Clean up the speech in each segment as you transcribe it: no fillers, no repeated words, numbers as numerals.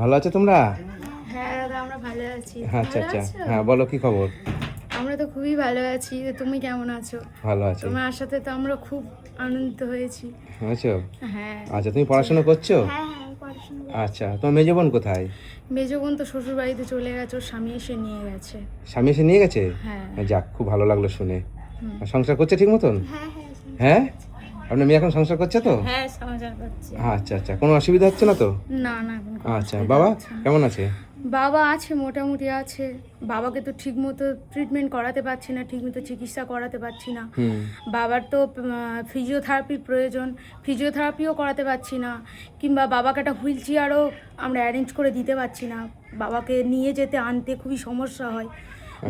ভালো আছো তোমরা? হ্যাঁ দাদা, আমরা ভালো আছি। আচ্ছা ভালো আচ্ছা, আছো? হ্যাঁ বলো কি খবর? আমরা তো খুবই ভালো আছি। তুমি কেমন আছো? ভালো আছি। তোমার সাথে তো আমরা খুব আনন্দিত হয়েছি। আছো? হ্যাঁ। আচ্ছা, তুমি পড়াশোনা করছো? হ্যাঁ হ্যাঁ, পড়াশোনা করছি। আচ্ছা, তোমার মেজো বোন কোথায়? মেজো বোন তো শ্বশুর বাড়িতে চলে গেছে, ওর স্বামী এসে নিয়ে গেছে। স্বামী এসে নিয়ে গেছে? হ্যাঁ। যাক, খুব ভালো লাগলো শুনে। হুম। আর সংসার করছে ঠিক মতন? হ্যাঁ হ্যাঁ। হ্যাঁ, আপনার মেয়ে এখন সংসার করছে তো? হ্যাঁ, সংসার করছে। আচ্ছা আচ্ছা, কোনো অসুবিধা হচ্ছে না তো? না না, এখন কোনো আচ্ছা, অসুবিধা বাবা হচ্ছে না। কেমন আছে? বাবা আছে, মোটামুটি আছে। বাবাকে তো ঠিক মতো ট্রিটমেন্ট করাতে পারছি না, ঠিক মতো চিকিৎসা করাতে পারছি না। বাবার তো ফিজিওথেরাপির প্রয়োজন, ফিজিওথেরাপিও করাতে পারছি না। কিংবা বাবাকে একটা হুইল চেয়ারও আমরা অ্যারেঞ্জ করে দিতে পারছি না। বাবাকে নিয়ে যেতে আনতে খুবই সমস্যা হয়,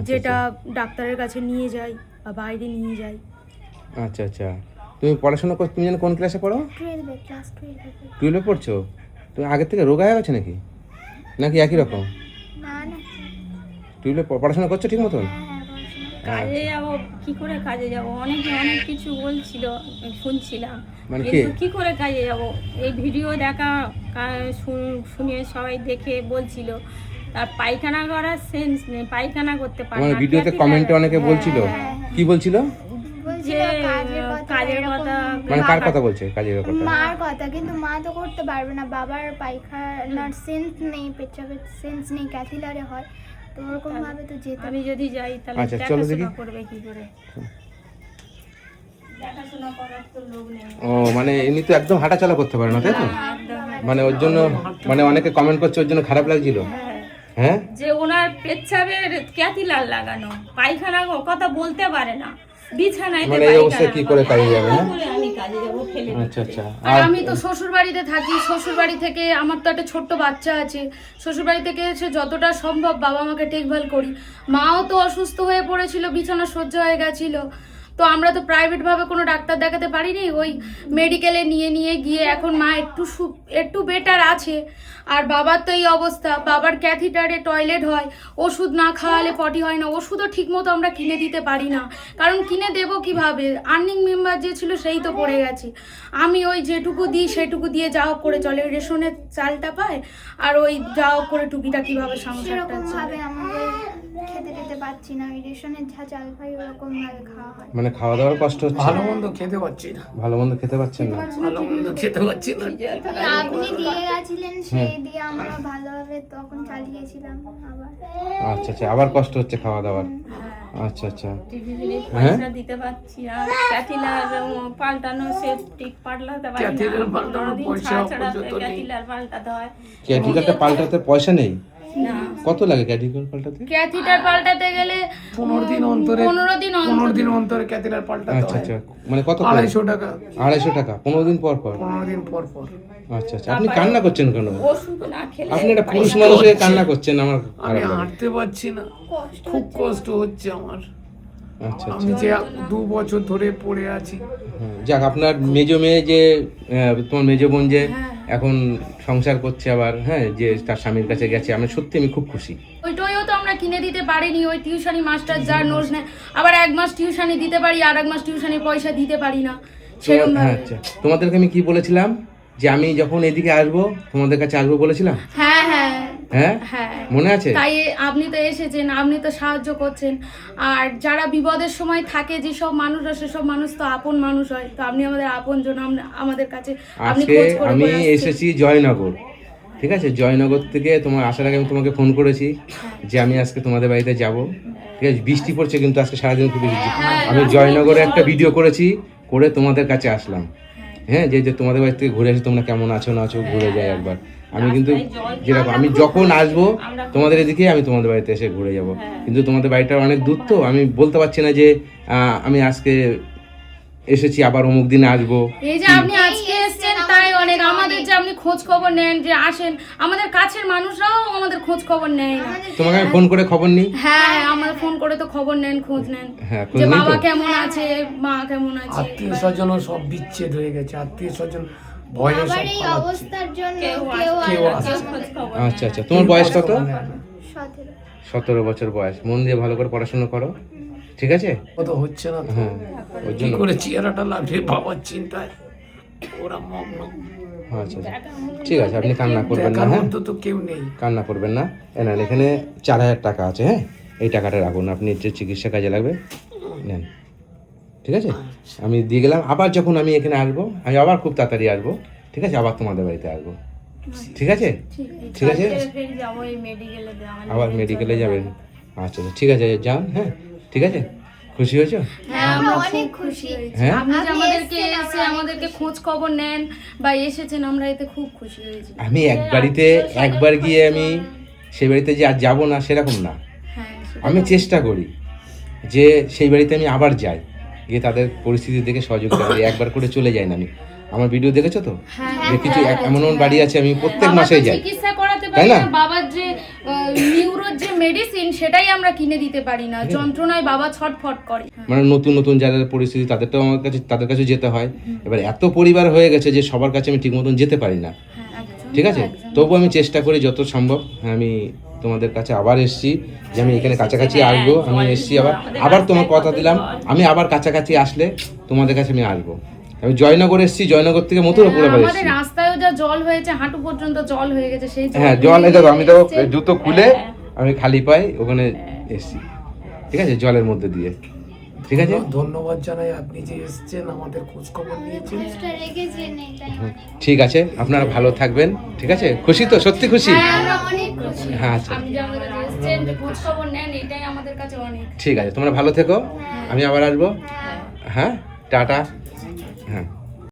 যেটা ডাক্তারের কাছে নিয়ে যাই বা বাইরে নিয়ে যাই। আচ্ছা আচ্ছা, তুমি পড়াশোনা করছো, তুমি যেন কোন ক্লাসে পড়ো? 12 ক্লাস 12-এ পড়ছো? তুমি আগের থেকে রোগা হয়ে গেছে নাকি, নাকি একই রকম? না না। 12-এ পড়াশোনা করছো ঠিক মতন? কাজে যাব, কি করে কাজে যাব? অনেকে অনেক কিছু বলছিল, শুনছিলাম, মানে কিন্তু কি করে কাজে যাব? এই ভিডিও দেখা শুনে সবাই দেখে বলছিল, তার পায়খানা করার সেন্স নেই, পায়খানা করতে পারে আমার না। ভিডিওতে কমেন্টে অনেকে বলছিল, কি বলছিল? যে কাজের কথা, মানে কার কথা বলছে? কাজের কথা? মার কথা, কিন্তু মা তো করতে পারবে না। বাবার পায়খানার সেন্স নেই, পেচ্ছাপের সেন্স নেই, ক্যাথিলারে হয়, তো ওরকম ভাবে তো যেতে আমি যদি যাই তাহলে আচ্ছা, চলো দেখি। দেখাশোনা করবে কি করে? দেখাশোনা করার তো লোক নেই। ও মানে এমনি তো একদম হাঁটাচলা করতে পারে না, তাই তো? মানে ওর জন্য, মানে অনেকে কমেন্ট করছে ওর জন্য খারাপ লাগছিল। হ্যাঁ, যে ওনার পেচ্ছাপের ক্যাথিলার লাগানো, পায়খানা কথা বলতে পারে না, বিছানায় মানে এই অবস্থায় কি করে কাজে যাবে? হ্যাঁ, আমি কাজে যাবো ফেলে। আচ্ছা আচ্ছা। আর আমি তো শ্বশুর বাড়িতে থাকি, শ্বশুর বাড়ি থেকে আমার তো একটা ছোট্ট বাচ্চা আছে। শ্বশুর বাড়ি থেকে এসে যতটা সম্ভব বাবা মাকে দেখভাল করি। মাও তো অসুস্থ হয়ে পড়েছিল, বিছানা সহ্য হয়ে গেছিল, তো আমরা তো প্রাইভেটভাবে কোনো ডাক্তার দেখাতে পারিনি, ওই মেডিকেলে নিয়ে গিয়ে এখন মা একটু বেটার আছে। আর বাবার তো এই অবস্থা, বাবার ক্যাথিটারে টয়লেট হয়, ওষুধ না খাওয়ালে পটি হয় না, ওষুধও ঠিকমতো আমরা কিনে দিতে পারি না, কারণ কিনে দেবো কিভাবে? আর্নিং মেম্বার যে ছিল সেই তো পড়ে গেছে। আমি ওই যেটুকু দিই সেটুকু দিয়ে যা হোক করে চলে, রেশনের চালটা পায় আর ওই যা হোক করে টুকিটা কিভাবে সংসারটা সেরকম চলে। ভাবে আমাদের খেতে পাচ্ছি না। ওই রেশনের যা চাল পাই ওরকম ভাবে খাওয়া হয়। মানে খাওয়া দাওয়ার কষ্ট হচ্ছে? ভালো মন্দ খেতে পাচ্ছি না, ভালো মন্দ খেতে পাচ্ছেন না? ভালো মন্দ খেতে পাচ্ছি না। আপনি দিয়ে গেছিলেন, সেই দিয়ে আমরা ভালোভাবে তখন চালিয়েছিলাম আবার। আচ্ছা আচ্ছা, আবার কষ্ট হচ্ছে খাওয়া দাওয়ার? আচ্ছা আচ্ছা। টিভিতে পয়সা দিতে পারছি না, ক্যাথিলার পাল্টানো, সে ঠিক পাল্টাতে পারি না। ক্যাথিলার পাল্টানোর পয়সা পর্যন্ত নেই। ক্যাথিলার পাল্টাতে হয় ক্যাথিটারটা পাল্টাতে পয়সা নেই? না। কত লাগে ক্যাথিটার পাল্টাতে? ক্যাথিটার পাল্টাতে গেলে 15 দিন অন্তরে 15 দিন অন্তরে ক্যাথিলার পাল্টাতে আচ্ছা হয়। আচ্ছা, মানে কত করে? 250 টাকা, 250 টাকা 15 দিন পর পর? 15 দিন পর পর। আচ্ছা আচ্ছা, আপনি কান্না করছেন কেন? ওষুধ না খেলে আপনি একটা পুরুষ মানুষ হয়ে কান্না করছেন, আমার আমি খারাপ লাগে। হাঁটতে পারছি না, খুব কষ্ট হচ্ছে আমার। আচ্ছা আচ্ছা। আমি যে 2 বছর ধরে পড়ে আছি। যাক, আপনার মেজো মেয়ে যে তোমার মেজো বোন যে এখন সংসার করছে আবার, হ্যাঁ, যে তার স্বামীর কাছে গেছে, আমি সত্যি আমি খুব খুশি। ওইটাও তো আমরা কিনে দিতে পারিনি, ওই টিউশনি মাস্টার যার নোজ নেয়, আবার 1 মাস টিউশনি দিতে পারি আর 1 মাস টিউশনির পয়সা দিতে পারি না সেরকম ভাবে। আচ্ছা, তোমাদেরকে আমি কি বলেছিলাম যে আমি যখন এদিকে আসবো তোমাদের কাছে আসবো বলেছিলাম? হ্যাঁ হ্যাঁ হ্যাঁ, হ্যাঁ, মনে আছে? তাই আপনি তো এসেছেন, আপনি তো সাহায্য করছেন। আর যারা বিপদের সময় থাকে, যেসব মানুষরা, সেসব মানুষ তো আপন মানুষ হয়, তো আপনি আমাদের আপনজন, আমাদের কাছে আপনি আজকে খোঁজ করে আমি করে আসছেন। এসেছি জয়নগর, ঠিক আছে? জয়নগর থেকে তোমার আসার আগে আমি তোমাকে ফোন করেছি যে আমি আজকে তোমাদের বাড়িতে যাব, ঠিক আছে? বৃষ্টি পড়ছে কিন্তু আজকে সারাদিন খুব বৃষ্টি। আমি জয়নগরে একটা ভিডিও করেছি, করে তোমাদের কাছে আসলাম। হ্যাঁ, যে তোমাদের বাড়ি থেকে ঘুরে আসি, তোমরা কেমন আছো না আছো ঘুরে যাই একবার। আমি কিন্তু যেরকম আমি যখন আসবো তোমাদের এদিকে আমি তোমাদের বাড়িতে এসে ঘুরে যাব, কিন্তু তোমাদের বাড়িটা অনেক দূর, তো আমি বলতে পারছি না যে আমি আজকে এসেছি আবার অমুক দিনে আসবো। এই যে আপনি আজকে এসেছেন তাই অনেক, আমাদের যে আপনি খোঁজ খবর নেন, যে আসেন, আমাদের কাছের মানুষরাও আমাদের খোঁজ খবর নেয় না। তোমাকে আমি ফোন করে খবর নিই। হ্যাঁ, আমরা ফোন করে তো খবর নেন, খোঁজ নেন, হ্যাঁ, খোঁজ যে নিই বাবা তো। কেমন আছে, মা কেমন আছে। আত্মীয় স্বজনও সব বিচ্ছেদ হয়ে গেছে, আত্মীয় স্বজন ভয়ে সব বাবার এই পালাচ্ছে। অবস্থার জন্য কেউ কেউ আসছে আসছে না। খোঁজ খবর আচ্ছা আচ্ছা, তোমার বয়স কত? 17। 17 বছর বয়স। মন দিয়ে ভালো করে পড়াশোনা করো, ঠিক আছে? কত হচ্ছে না তো। হ্যাঁ, ওর কি জন্য করে চেহারাটা লাগবে বাবার চিন্তায়, ওরা মগ্ন। আচ্ছা আচ্ছা ঠিক আছে, আপনি কান্না করবেন না, দেখার হ্যাঁ মতো তো কেউ নেই। কান্না করবেন না। নেন, এখানে 4000 টাকা আছে, হ্যাঁ এই টাকাটা রাখুন, আপনি যে চিকিৎসা কাজে লাগবে নেন, ঠিক আছে? আমি দিয়ে গেলাম। আবার যখন আমি এখানে আসবো, আমি আবার খুব তাড়াতাড়ি আসবো, ঠিক আছে? আবার তোমাদের বাড়িতে আসবো, ঠিক আছে? ঠিক আছে, ফের যাবো এই মেডিকেলে আবার মেডিকেলে যাবেন? আচ্ছা আচ্ছা ঠিক আছে, যান, হ্যাঁ ঠিক আছে। খুশি হয়েছো? হ্যাঁ আমরা অনেক খুব খুশি হয়েছি। হ্যাঁ? আপনি যে আপনি আমাদেরকে এসেছেন, এসে আমরা আমাদেরকে খোঁজ খবর নেন বা এসেছেন, আমরা এতে খুব খুশি হয়েছি। আমি এক বাড়িতে একবার গিয়ে আমি সেই বাড়িতে যে আর যাবো না সেরকম না, হ্যাঁ সেটা আমি তো- চেষ্টা করি যে সেই বাড়িতে আমি আবার যাই, গিয়ে তাদের পরিস্থিতি দেখে সহযোগিতা করি। একবার করে চলে যাই না আমি। আমার ভিডিও দেখেছো তো, হ্যাঁ, যে কিছু এমন এমন বাড়ি আছে আমি প্রত্যেক বাবার মাসেই তো যাই, চিকিৎসা করাতে তাই পারি না? না, বাবার যে নিউরোর যে মেডিসিন সেটাই আমরা কিনে দিতে পারি না, যন্ত্রণায় বাবা ছটফট করে। মানে নতুন নতুন যাদের পরিস্থিতি তাদেরটাও আমার কাছে, তাদের কাছে যেতে হয়। এবার এত পরিবার হয়ে গেছে যে সবার কাছে আমি ঠিক মতন যেতে পারি না, হ্যাঁ, একদম, ঠিক আছে? একদম। তবু আমি চেষ্টা করি যত সম্ভব। হ্যাঁ, আমি তোমাদের কাছে আবার এসেছি, যে আমি এখানে কাছাকাছি আসবো, আমি এসেছি আবার। আবার তোমার কথা দিলাম, আমি আবার কাছাকাছি আসলে তোমাদের কাছে আমি আসবো। আমি জয়নগর এসেছি, জয়নগর থেকে মথুরাপুর আবার আমাদের এসেছি। রাস্তায়ও যা জল হয়েছে, হাঁটু পর্যন্ত জল হয়ে গেছে, সেই হ্যাঁ জল, এই দেখো আমি তো জুতো খুলে আমি খালি পাই ওখানে এসেছি, ঠিক আছে? জলের মধ্যে দিয়ে, ঠিক আছে? ধন্যবাদ জানাই, আপনি যে এসেছেন আমাদের খোঁজ খবর নিয়েছেন। খোঁজটা রেখেছেন, এটাই অনেক। ঠিক আছে, আপনারা ভালো থাকবেন, ঠিক আছে? খুশি তো, সত্যি খুশি? হ্যাঁ, আমরা অনেক খুশি। হ্যাঁ আচ্ছা আপনি যে আমাদের কাছে এসেছেন, যে খোঁজ খবর নেন, এটাই আমাদের কাছে অনেক। ঠিক আছে, তোমরা ভালো থেকো, আমি আবার আসবো। হ্যাঁ টাটা। হ্যাঁ।